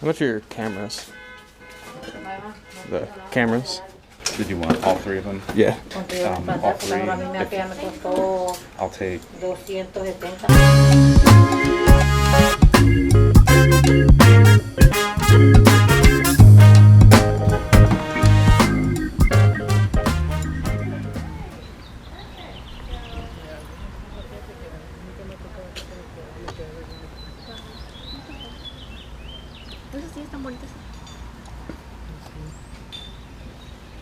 How much are your cameras? The cameras? Did you want all three of them? Yeah. All three. I'll take. Esos sí están bonitos.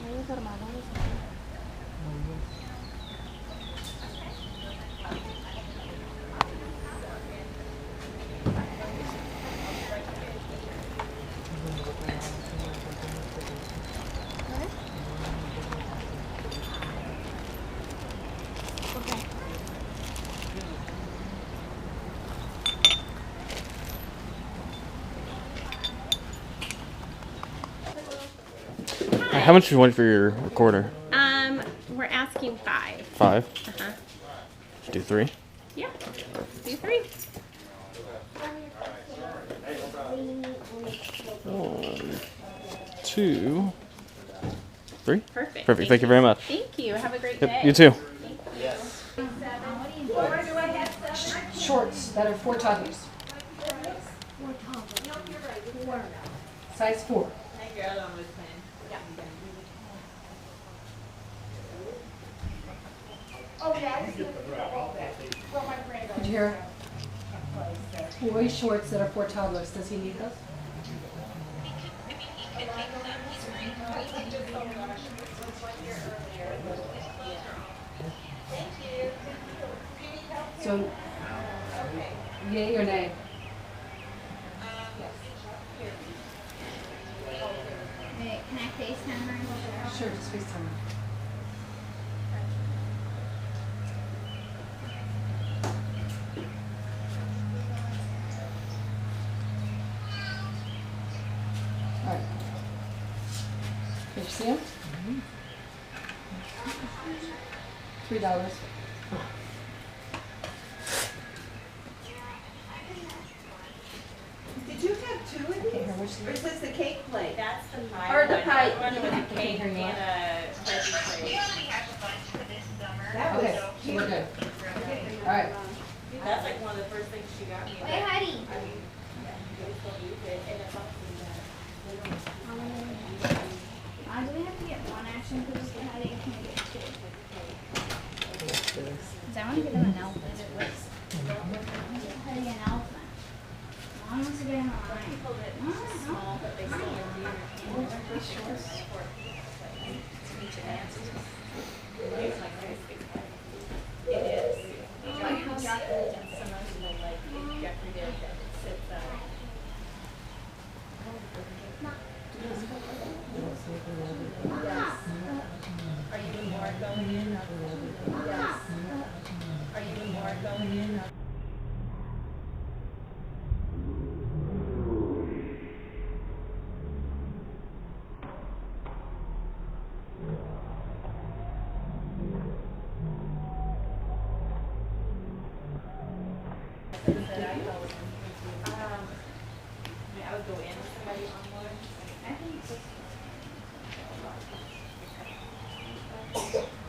Ellos hermanos. How much do you want for your recorder? We're asking 5. 5? Uh-huh. Just do 3? Yeah. Do 3. 1, 2, 3. Perfect. Perfect. Thank you very much. Thank you. Have a great Yep, day. you too. Shorts that are for toddlers. Size 4. Did you hear? Boy shorts that are for toddlers. Does he need those? So, yay or nay? Wait, can I FaceTime her? Sure, just FaceTime. All right. Did you see him? $3. Did you have 2 of these? Or is this the cake plate? That's the pie. Or the pie. One with I the can't cake hear you. and a veggie plate. That was Okay, so cute. we're good. All right. That's like one of the first things she got me. Wait, Heidi. I mean, they still use it, and it's something that they don't. Do we have to get one action because Heidi can't get 2? Because I want to get him an elephant. Heidi an elephant. Mom wants to get him a lion. Small, but they still It is. Like how Jeffrey did some of the like Jeffrey did that it sits Yes. Are you more going in? Yes. Are you more going in? I would go in with somebody on one. I think it's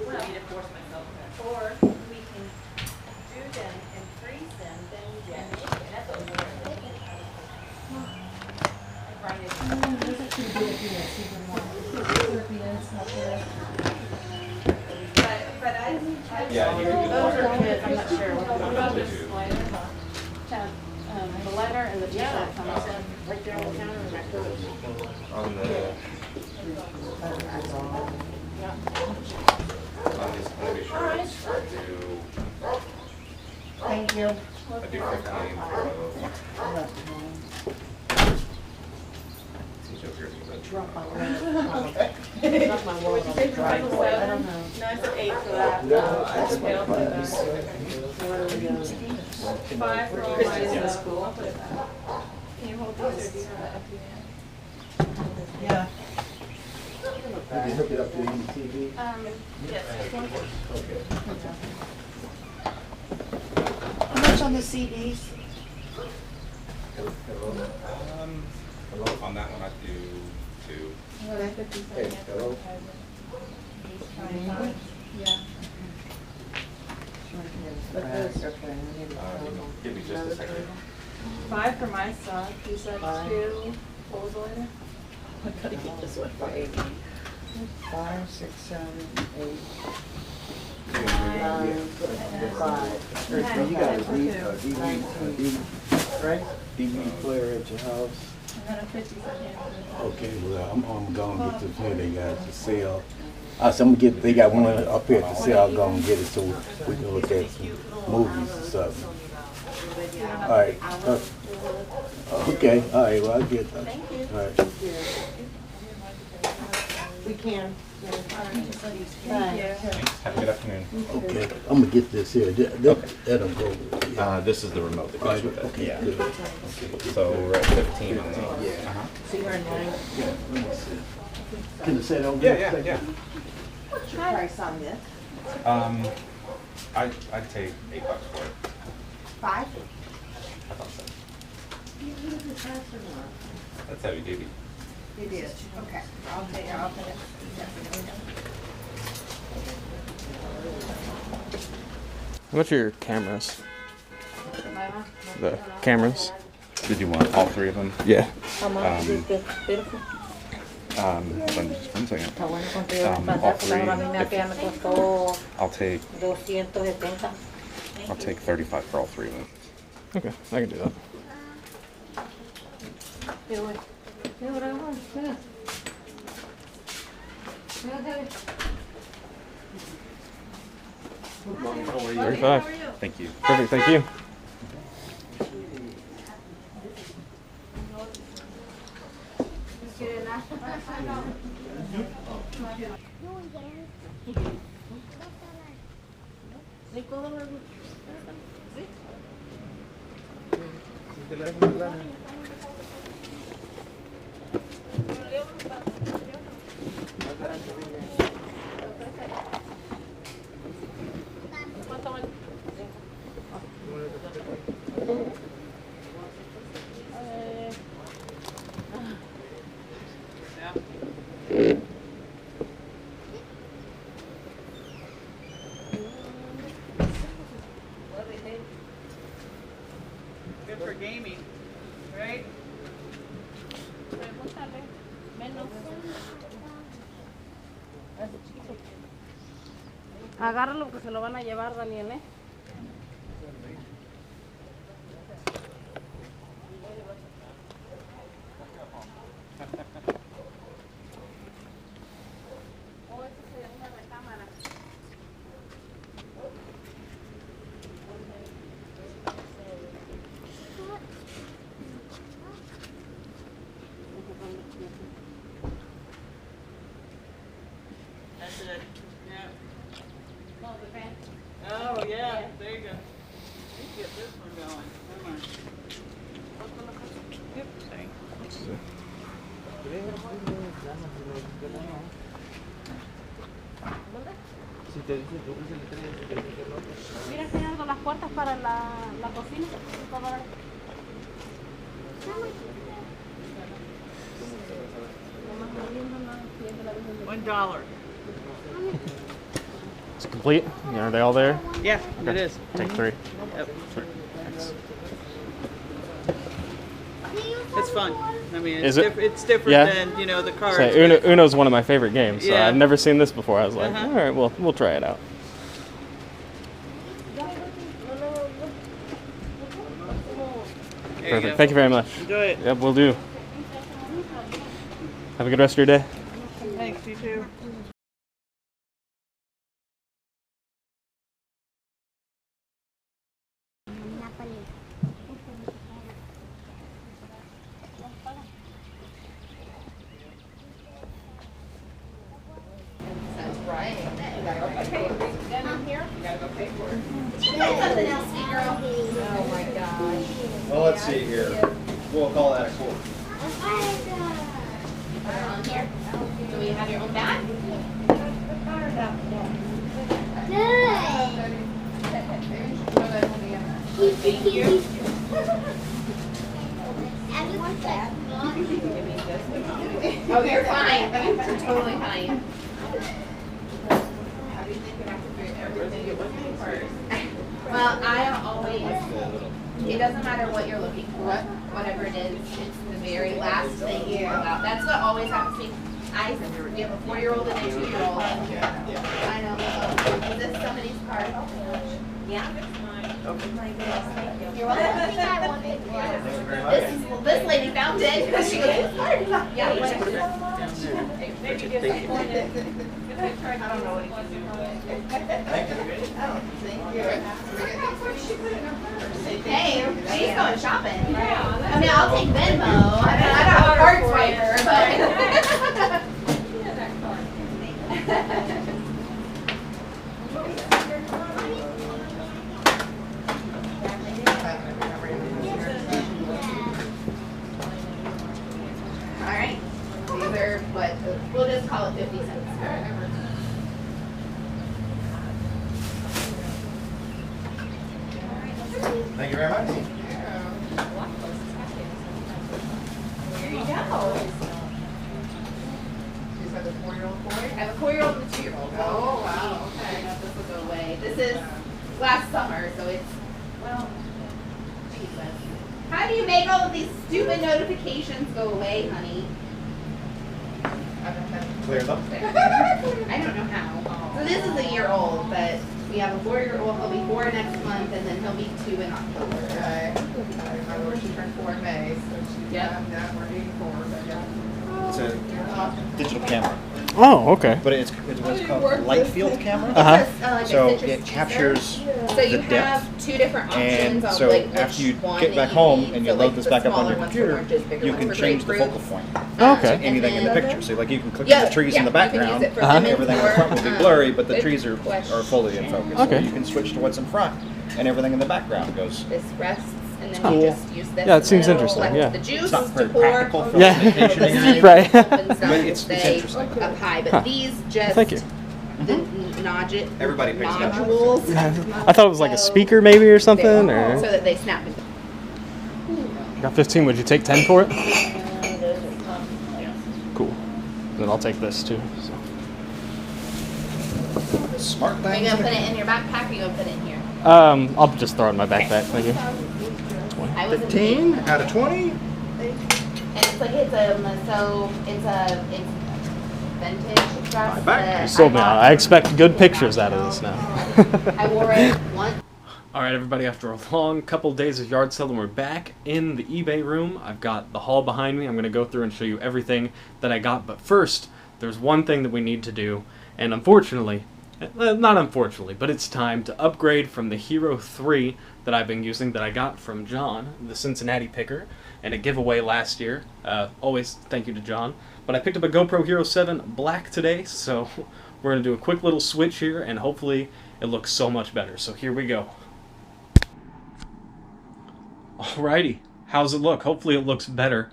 well, I need to force myself to. Or we can do them and freeze them, then we get it. And that's what we're thinking. Right. There's actually good at the season 1. But I Those are kids, I'm not sure. What about this slider? The letter and the t-shirt comes right there on the counter and that goes. On the. I'll be sure to do. Thank you. I do 15 for both. Drop my wallet on the driveway. I don't know. No, I said 8 for that. No, I should pay off for that. 5 for all my school. I'll put it back. Can you hold these or do you have that up to you? Yeah. You can hook it up to the TV. Yes. How much on the CDs? Hello? on that one, I'd do 2. Hey, hello? Yeah. Give me just a second. 5 for my son. You said 2. What was the later? I gotta get this one for 8. 5, 6, 7, 8, 9, 5. So you got a DVD player at your house? I got a 50 second. Okay, well, I'm gonna get this here they got to sell. I'm gonna get, they got one up here to sell, I'm gonna get it so we can look at some movies or something. All right. Okay, all right, well, I'll get that. Thank you. All right. We can. Thanks. Have a good afternoon. Okay, I'm gonna get this here. That'll go. Yeah. This is the remote that goes with it. Okay, Yeah. good. So we're at 15 on those. Yeah. So you're in line. Yeah, let me see. Can I say that over Yeah, there? yeah, yeah. What's your price on this? I'd take $8 for it. 5? I thought so. You use the price or not? That's heavy duty. It is. Okay. I'll pay it. How much are your cameras? The cameras? Did you want all 3 of them? Yeah. How much is this beautiful? Just 1 second. Está bueno contigo. All 3. A mí me costó I'll take 270. 35 for all 3 of them. Okay, I can do that. $35. Thank you. Perfect, thank you. Good for gaming, right? Agárralo que se lo van a llevar, Daniel, ¿eh? That's it. Yeah. Oh, yeah. There you go. Let's get this one going. Come on. Yep. Thanks. Mira, enseñando las puertas para la cocina. $1. It's complete? Are they all there? Yeah, Okay. it is. Take 3. Yep. Thanks. It's fun. I mean, Is it's, it? it's different Yeah. than, you know, the cards. Say, but- Uno's one of my favorite games, so Yeah. I've never seen this before. I was like, Uh-huh. all right, well, we'll try it out. There you Perfect. go. Thank you very much. Enjoy it. Yep, we'll do. Have a good rest of your day. Thanks, you too. Well, let's see here. We'll call that a quarter. Do we have your own bag? Everyone's like, Oh, you're fine. You're totally fine. Well, I always, it doesn't matter what you're looking for, whatever it is, it's the very last thing you pull out. That's what always happens to me. We have a 4-year-old and a 2-year-old. I know. Is this somebody's card? Yeah. You're welcome. This lady found it because she goes, this card. Yeah. I don't know what he's doing. Thank you. Hey, she's going shopping. I mean, I'll take Venmo. I don't have a card swiper, but. All right. These are what we'll just call it 50 cents. Thank you very much. There you go. You said the 4-year-old boy? I have a 4-year-old and a 2-year-old. Oh, wow, I okay. don't know if this will go away. This is last summer, so it's, well, Jesus. How do you make all of these stupid notifications go away, honey? Clear them. I don't know how. So this is a year old, but we have a 4-year-old. He'll be 4 next month, and then he'll be 2 in October. Okay. I remember she turned 4 in May, so she's not working 4, but yeah. It's a digital camera, Oh, okay. but it's what's called a light field camera. Uh-huh. Like a So citrus it juicer. captures So you the have depth. 2 different And options on so like which after you one get that back you home need. and you So, load like, this the back up on smaller your ones for computer, oranges, bigger you ones can for change the grapefruits. focal point. Okay. to anything in the then- picture. So like you can click Yeah, on the trees in the yeah, you can background, use it for Uh-huh. women everything in the or, front will be blurry, but the good trees are fully in focus. Okay. So you can switch to what's in front, and everything in the background goes. This rests, and then Cool. you just use this. Yeah, it in the seems middle, interesting, left yeah. The juice It's not to very pour. practical for Yeah. vacationing. Right. But it's interesting. Up high, but Huh. these just Thank you. the Everybody picks it up. nodules. I thought it was like a speaker maybe or something, so or that they snap. got 15. Would you take 10 for it? Cool. Then I'll take this too. So. Smart Are things. you gonna put it in your backpack, or you gonna put it in here? I'll just throw it in my backpack. Thank you. I was in 15 out of 20. And it's like it's it's vintage dress. My back. that You sold me I on. bought I from- expect good pictures out of this now. I wore it once. All right, everybody, after a long couple days of yard selling, we're back in the eBay room. I've got the haul behind me. I'm going to go through and show you everything that I got. But first, there's one thing that we need to do. And unfortunately, not unfortunately, but it's time to upgrade from the Hero 3 that I've been using that I got from John, the Cincinnati picker, and a giveaway last year. Always thank you to John. But I picked up a GoPro Hero 7 Black today, so we're going to do a quick little switch here, and hopefully it looks so much better. So here we go. Alrighty, how's it look? Hopefully it looks better.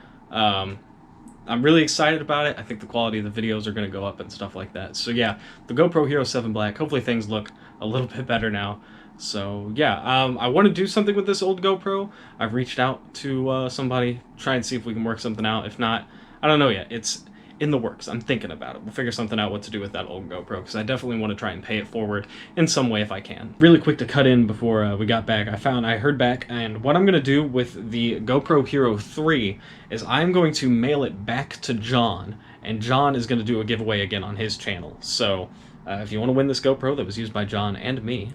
I'm really excited about it. I think the quality of the videos are going to go up and stuff like that. So yeah, the GoPro Hero 7 Black, hopefully things look a little bit better now. So yeah, I want to do something with this old GoPro. I've reached out to somebody, try and see if we can work something out. If not, I don't know yet. It's in the works. I'm thinking about it. We'll figure something out what to do with that old GoPro, because I definitely want to try and pay it forward in some way if I can. Really quick to cut in before we got back. I heard back, and what I'm going to do with the GoPro Hero 3 is I'm going to mail it back to John, and John is going to do a giveaway again on his channel. So if you want to win this GoPro that was used by John and me,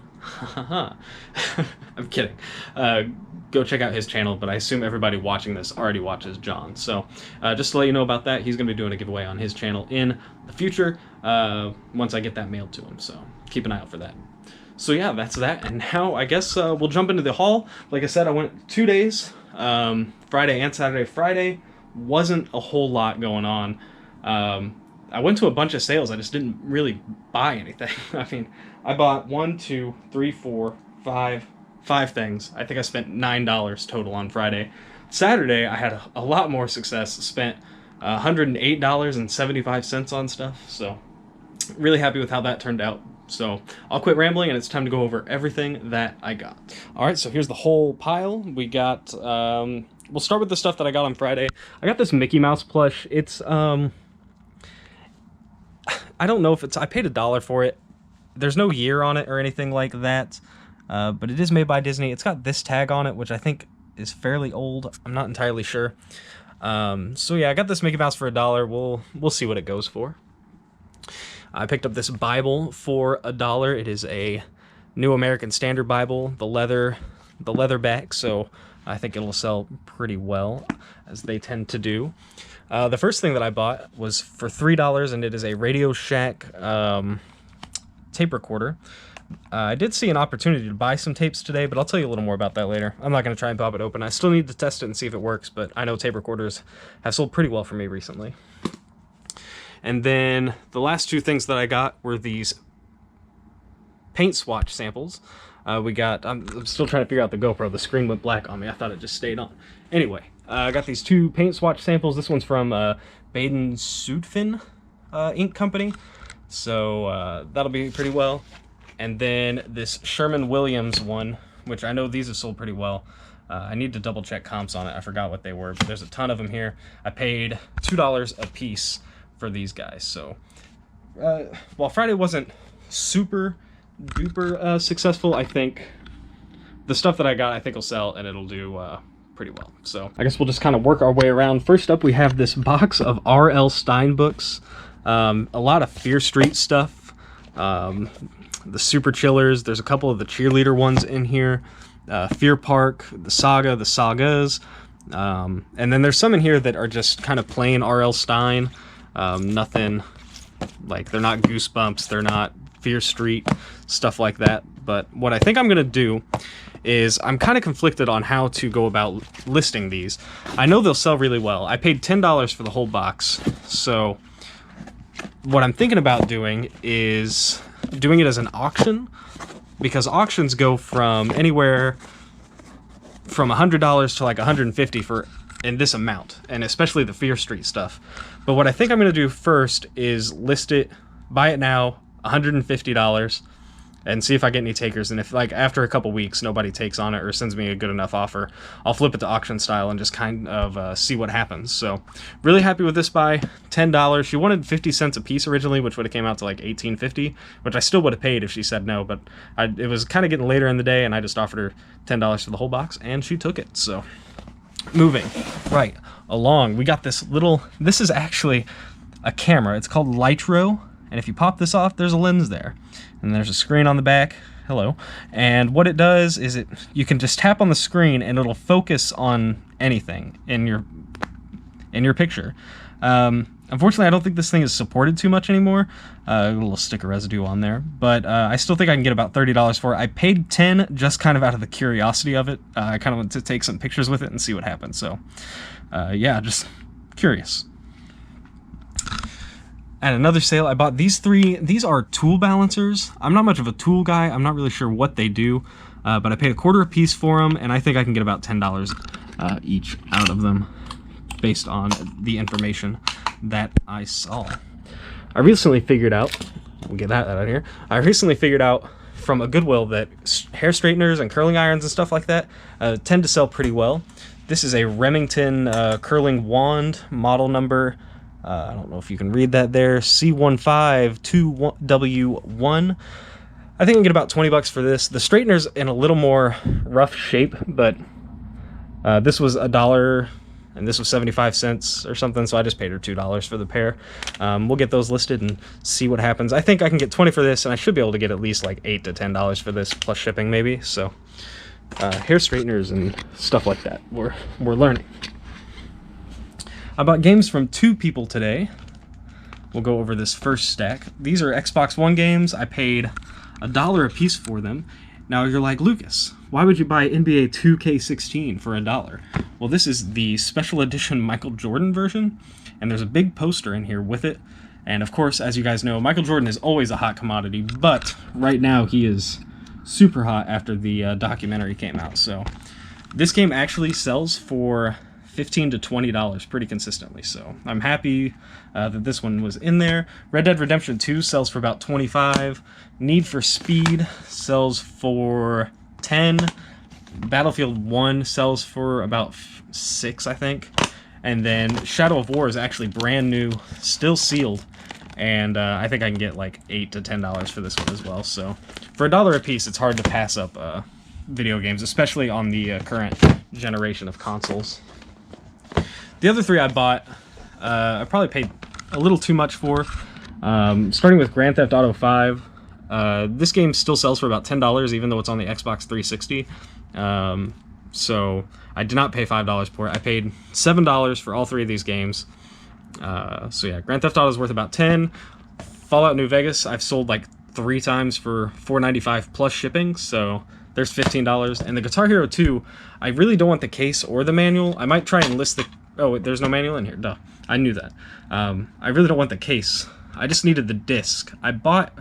I'm kidding. Go check out his channel, but I assume everybody watching this already watches John. So just to let you know about that, he's going to be doing a giveaway on his channel in the future once I get that mailed to him. So keep an eye out for that. So yeah, that's that. And now I guess we'll jump into the haul. Like I said, I went 2 days, Friday and Saturday. Friday wasn't a whole lot going on. I went to a bunch of sales. I just didn't really buy anything. I mean, I bought 1, 2, 3, 4, 5 things. I think I spent $9 total on Friday. Saturday, I had a lot more success. Spent $108.75 on stuff. So really happy with how that turned out. So I'll quit rambling, and it's time to go over everything that I got. All right, so here's the whole pile. We got, we'll start with the stuff that I got on Friday. I got this Mickey Mouse plush. It's I don't know if it's, I paid $1 for it. There's no year on it or anything like that, but it is made by Disney. It's got this tag on it, which I think is fairly old. I'm not entirely sure. So yeah, I got this Mickey Mouse for $1. We'll see what it goes for. I picked up this Bible for $1. It is a New American Standard Bible, the leather back, so I think it'll sell pretty well, as they tend to do. The first thing that I bought was for $3, and it is a Radio Shack tape recorder. I did see an opportunity to buy some tapes today, but I'll tell you a little more about that later. I'm not going to try and pop it open. I still need to test it and see if it works, but I know tape recorders have sold pretty well for me recently. And then the last two things that I got were these paint swatch samples. I'm still trying to figure out the GoPro. The screen went black on me. I thought it just stayed on. Anyway, I got these two paint swatch samples. This one's from Baden Sudfin ink company. So that'll be pretty well. And then this Sherman-Williams one, which I know these have sold pretty well. I need to double check comps on it. I forgot what they were, but there's a ton of them here. I paid $2 a piece for these guys. So while Friday wasn't super duper successful, I think the stuff that I got, I think will sell, and it'll do pretty well. So I guess we'll just kind of work our way around. First up, we have this box of R.L. Stine books. A lot of Fear Street stuff. The Super Chillers. There's a couple of the cheerleader ones in here. Fear Park, the Saga, the Sagas. And then there's some in here that are just kind of plain R.L. Stine. Nothing, like, they're not Goosebumps, they're not Fear Street, stuff like that. But what I think I'm going to do is I'm kind of conflicted on how to go about listing these. I know they'll sell really well. I paid $10 for the whole box, so what I'm thinking about doing is doing it as an auction, because auctions go from anywhere from $100 to like $150 for in this amount, and especially the Fear Street stuff. But what I think I'm going to do first is list it, buy it now, $150, and see if I get any takers. And if, like, after a couple weeks nobody takes on it or sends me a good enough offer, I'll flip it to auction style and just kind of see what happens. So really happy with this buy. $10. She wanted 50 cents a piece originally, which would have came out to like $18.50, which I still would have paid if she said no, but it was kind of getting later in the day, and I just offered her $10 for the whole box, and she took it. So moving right along, we got this little, this is actually a camera. It's called Litro, and if you pop this off, there's a lens there, and there's a screen on the back. Hello. And what it does is you can just tap on the screen and it'll focus on anything in your picture. Unfortunately, I don't think this thing is supported too much anymore. A little sticker residue on there, but I still think I can get about $30 for it. I paid $10 just kind of out of the curiosity of it. I kind of want to take some pictures with it and see what happens. So yeah, just curious. At another sale, I bought these three. These are tool balancers. I'm not much of a tool guy. I'm not really sure what they do, but I paid $0.25 a piece for them, and I think I can get about $10 each out of them based on the information that I saw. I recently figured out, we'll get that out of here. I recently figured out from a Goodwill that hair straighteners and curling irons and stuff like that tend to sell pretty well. This is a Remington curling wand, model number, I don't know if you can read that there, C152W1. I think I can get about $20 for this. The straightener's in a little more rough shape, but this was $1 and this was 75 cents or something, so I just paid her $2 for the pair. We'll get those listed and see what happens. I think I can get $20 for this, and I should be able to get at least like $8 to $10 for this, plus shipping maybe. So hair straighteners and stuff like that, we're learning. I bought games from two people today. We'll go over this first stack. These are Xbox One games. I paid $1 a piece for them. Now you're like, Lucas, why would you buy NBA 2K16 for $1? Well, this is the special edition Michael Jordan version, and there's a big poster in here with it. And of course, as you guys know, Michael Jordan is always a hot commodity, but right now he is super hot after the documentary came out. So this game actually sells for $15 to $20 pretty consistently, so I'm happy that this one was in there. Red Dead Redemption 2 sells for about $25. Need for Speed sells for $10. Battlefield 1 sells for about $6, I think. And then Shadow of War is actually brand new, still sealed, and I think I can get like $8 to $10 for this one as well. So for $1 a piece, it's hard to pass up video games, especially on the current generation of consoles. The other three I bought, I probably paid a little too much for. Starting with Grand Theft Auto 5. This game still sells for about $10, even though it's on the Xbox 360. So I did not pay $5 for it. I paid $7 for all three of these games. So yeah, Grand Theft Auto is worth about $10. Fallout New Vegas, I've sold like 3 times for $4.95 plus shipping, so there's $15. And the Guitar Hero 2, I really don't want the case or the manual. I might try and list the... Oh, wait, there's no manual in here. Duh. I knew that. I really don't want the case. I just needed the disc. I bought...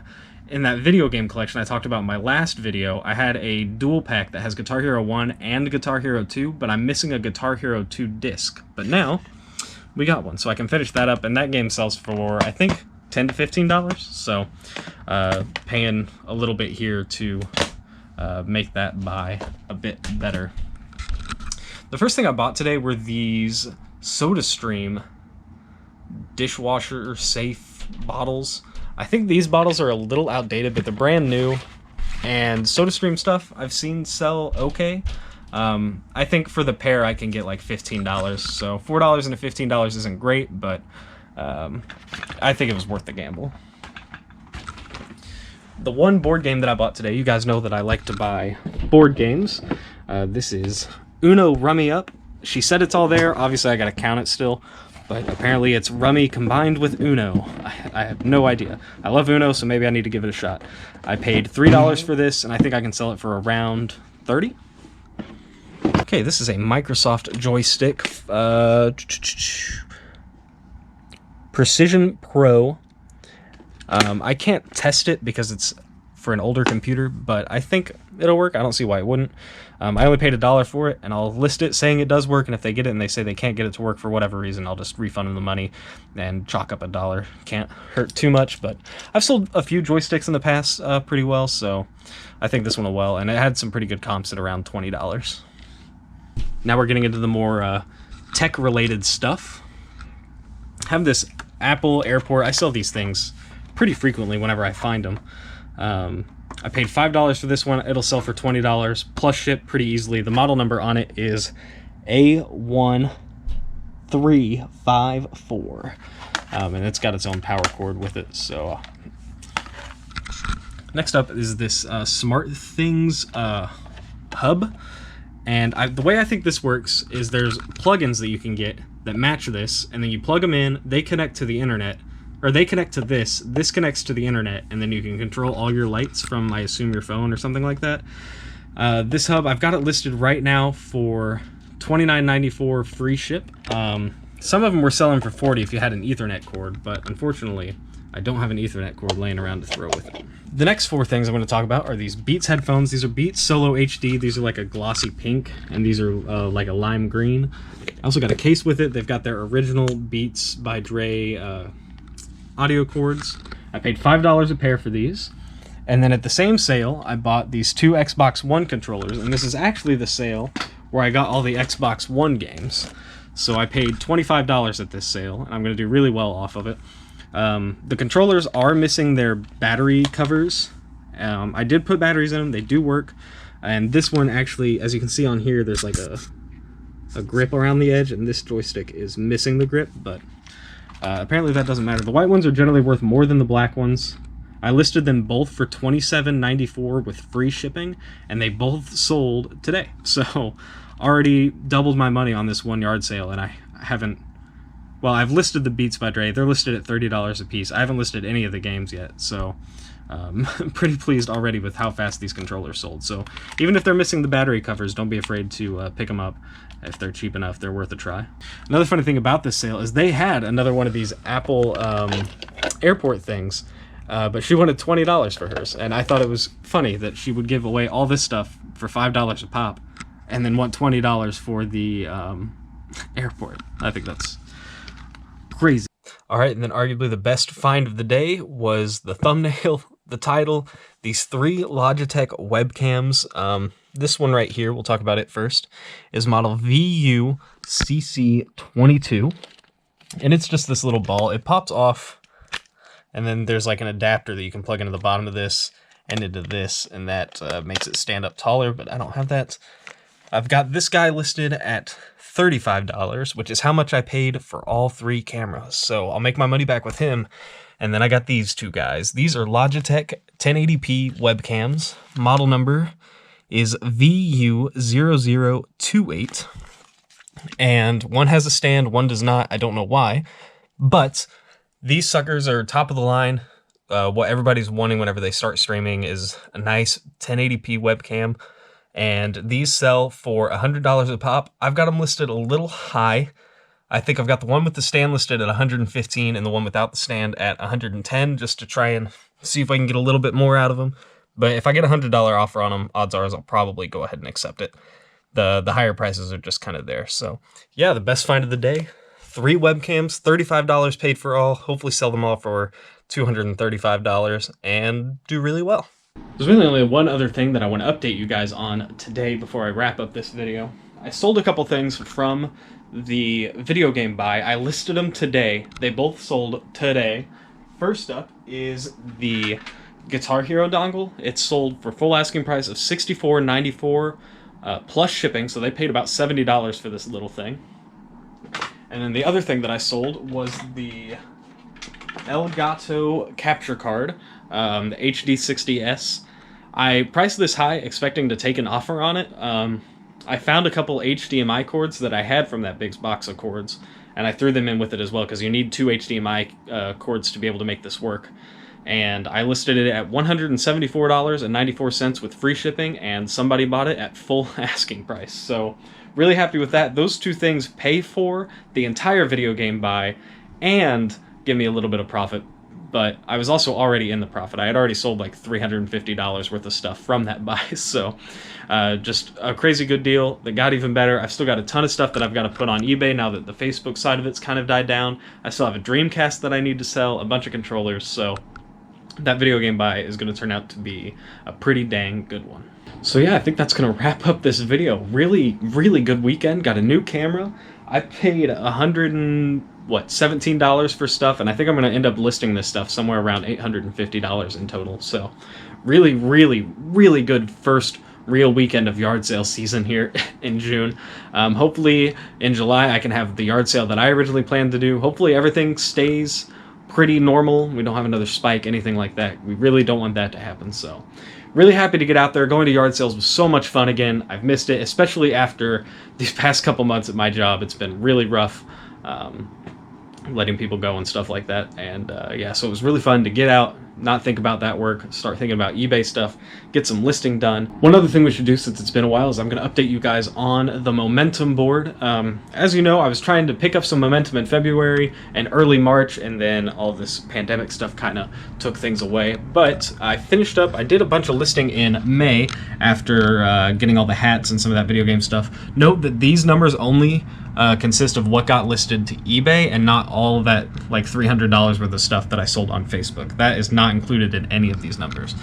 In that video game collection I talked about in my last video, I had a dual pack that has Guitar Hero 1 and Guitar Hero 2, but I'm missing a Guitar Hero 2 disc. But now, we got one, so I can finish that up, and that game sells for, I think, $10 to $15, so paying a little bit here to make that buy a bit better. The first thing I bought today were these SodaStream dishwasher safe bottles. I think these bottles are a little outdated, but they're brand new, and SodaStream stuff I've seen sell okay. I think for the pair I can get like $15, so $4 and $15 isn't great, but I think it was worth the gamble. The one board game that I bought today, you guys know that I like to buy board games. This is Uno Rummy Up. She said it's all there, obviously I gotta count it still. But apparently it's Rummy combined with Uno. I have no idea. I love Uno, so maybe I need to give it a shot. I paid $3 for this, and I think I can sell it for around $30. Okay, this is a Microsoft joystick. Precision Pro. I can't test it because it's for an older computer, but I think it'll work. I don't see why it wouldn't. I only paid $1 for it, and I'll list it saying it does work, and if they get it and they say they can't get it to work for whatever reason, I'll just refund them the money and chalk up $1. Can't hurt too much, but I've sold a few joysticks in the past pretty well, so I think this one will well, and it had some pretty good comps at around $20. Now we're getting into the more tech-related stuff. I have this Apple Airport. I sell these things pretty frequently whenever I find them. I paid $5 for this one. It'll sell for $20 plus ship pretty easily. The model number on it is A1354, and it's got its own power cord with it. So next up is this Smart Things hub, and the way I think this works is there's plugins that you can get that match this, and then you plug them in, they connect to the internet. Or they connect to this connects to the internet, and then you can control all your lights from, I assume, your phone or something like that. This hub, I've got it listed right now for $29.94 free ship. Some of them were selling for $40 if you had an Ethernet cord, but unfortunately, I don't have an Ethernet cord laying around to throw with it. The next 4 things I'm going to talk about are these Beats headphones. These are Beats Solo HD. These are like a glossy pink, and these are like a lime green. I also got a case with it. They've got their original Beats by Dre audio cords. I paid $5 a pair for these, and then at the same sale I bought these 2 Xbox One controllers, and this is actually the sale where I got all the Xbox One games, so I paid $25 at this sale, and I'm going to do really well off of it. The controllers are missing their battery covers. I did put batteries in them, they do work, and this one actually, as you can see on here, there's like a grip around the edge, and this joystick is missing the grip, but apparently that doesn't matter. The white ones are generally worth more than the black ones. I listed them both for $27.94 with free shipping, and they both sold today. So already doubled my money on this one yard sale, and I haven't... Well, I've listed the Beats by Dre. They're listed at $30 a piece. I haven't listed any of the games yet, so I'm pretty pleased already with how fast these controllers sold. So even if they're missing the battery covers, don't be afraid to pick them up. If they're cheap enough, they're worth a try. Another funny thing about this sale is they had another one of these Apple airport things, but she wanted $20 for hers, and I thought it was funny that she would give away all this stuff for $5 a pop and then want $20 for the airport. I think that's crazy. All right, and then arguably the best find of the day was the thumbnail, the title, these 3 Logitech webcams. This one right here, we'll talk about it first, is model VU-CC22, and it's just this little ball. It pops off And then there's like an adapter that you can plug into the bottom of this and into this, and that makes it stand up taller, but I don't have that. I've got this guy listed at $35, which is how much I paid for all 3 cameras. So I'll make my money back with him. And then I got these 2 guys. These are Logitech 1080p webcams. Model number is VU0028. And one has a stand, one does not. I don't know why. But these suckers are top of the line. What everybody's wanting whenever they start streaming is a nice 1080p webcam. And these sell for $100 a pop. I've got them listed a little high. I think I've got the one with the stand listed at $115 and the one without the stand at $110, just to try and see if I can get a little bit more out of them. But if I get a $100 offer on them, odds are I'll probably go ahead and accept it. The higher prices are just kind of there. So yeah, the best find of the day. 3 webcams, $35 paid for all. Hopefully sell them all for $235 and do really well. There's really only one other thing that I want to update you guys on today before I wrap up this video. I sold a couple things from the video game buy. I listed them today. They both sold today. First up is the Guitar Hero dongle. It's sold for full asking price of $64.94 plus shipping, so they paid about $70 for this little thing. And then the other thing that I sold was the Elgato capture card, the HD60S. I priced this high expecting to take an offer on it. I found a couple HDMI cords that I had from that big box of cords, and I threw them in with it as well because you need 2 HDMI cords to be able to make this work. And I listed it at $174.94 with free shipping, and somebody bought it at full asking price. So really happy with that. Those 2 things pay for the entire video game buy and give me a little bit of profit. But I was also already in the profit. I had already sold like $350 worth of stuff from that buy. So just a crazy good deal that got even better. I've still got a ton of stuff that I've got to put on eBay now that the Facebook side of it's kind of died down. I still have a Dreamcast that I need to sell, a bunch of controllers. So that video game buy is going to turn out to be a pretty dang good one. So yeah, I think that's going to wrap up this video. Really, really good weekend. Got a new camera. I paid $17 for stuff, and I think I'm going to end up listing this stuff somewhere around $850 in total. So really, really, really good first real weekend of yard sale season here in June. Hopefully in July I can have the yard sale that I originally planned to do. Hopefully everything stays pretty normal. We don't have another spike, anything like that. We really don't want that to happen. So really happy to get out there. Going to yard sales was so much fun again. I've missed it, especially after these past couple months at my job. It's been really rough letting people go and stuff like that. And yeah, so it was really fun to get out, not think about that work, start thinking about eBay stuff, get some listing done. One other thing we should do since it's been a while is I'm going to update you guys on the momentum board. As you know, I was trying to pick up some momentum in February and early March, and then all this pandemic stuff kind of took things away. But I finished up, I did a bunch of listing in May after getting all the hats and some of that video game stuff. Note that these numbers only consist of what got listed to eBay and not all that like $300 worth of stuff that I sold on Facebook. That is not included in any of these numbers.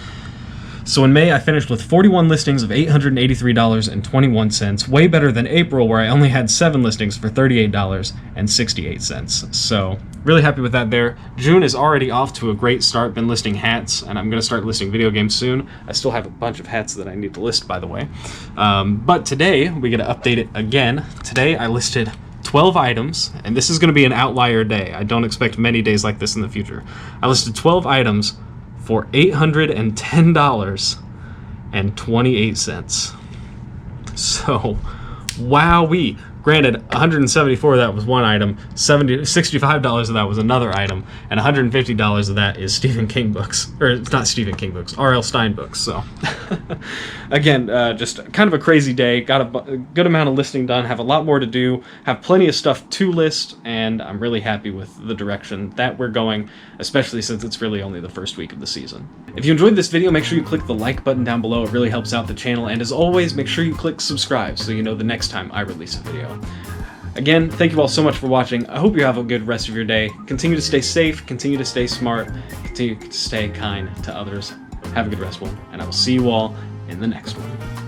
So in May, I finished with 41 listings of $883.21, way better than April, where I only had 7 listings for $38.68. So really happy with that there. June is already off to a great start. Been listing hats, and I'm going to start listing video games soon. I still have a bunch of hats that I need to list, by the way. But today, we get to update it again. Today, I listed 12 items, and this is going to be an outlier day. I don't expect many days like this in the future. I listed 12 items for $810.28. So, wowee. Granted, $174 of that was one item, $65 of that was another item, and $150 of that is Stephen King books. Or, it's not Stephen King books, R.L. Stein books, so. Again, just kind of a crazy day. Got a good amount of listing done, have a lot more to do, have plenty of stuff to list, and I'm really happy with the direction that we're going, especially since it's really only the first week of the season. If you enjoyed this video, make sure you click the like button down below. It really helps out the channel, and as always, make sure you click subscribe so you know the next time I release a video. Again, thank you all so much for watching. I hope you have a good rest of your day. Continue to stay safe, continue to stay smart, continue to stay kind to others. Have a good rest one, and I will see you all in the next one.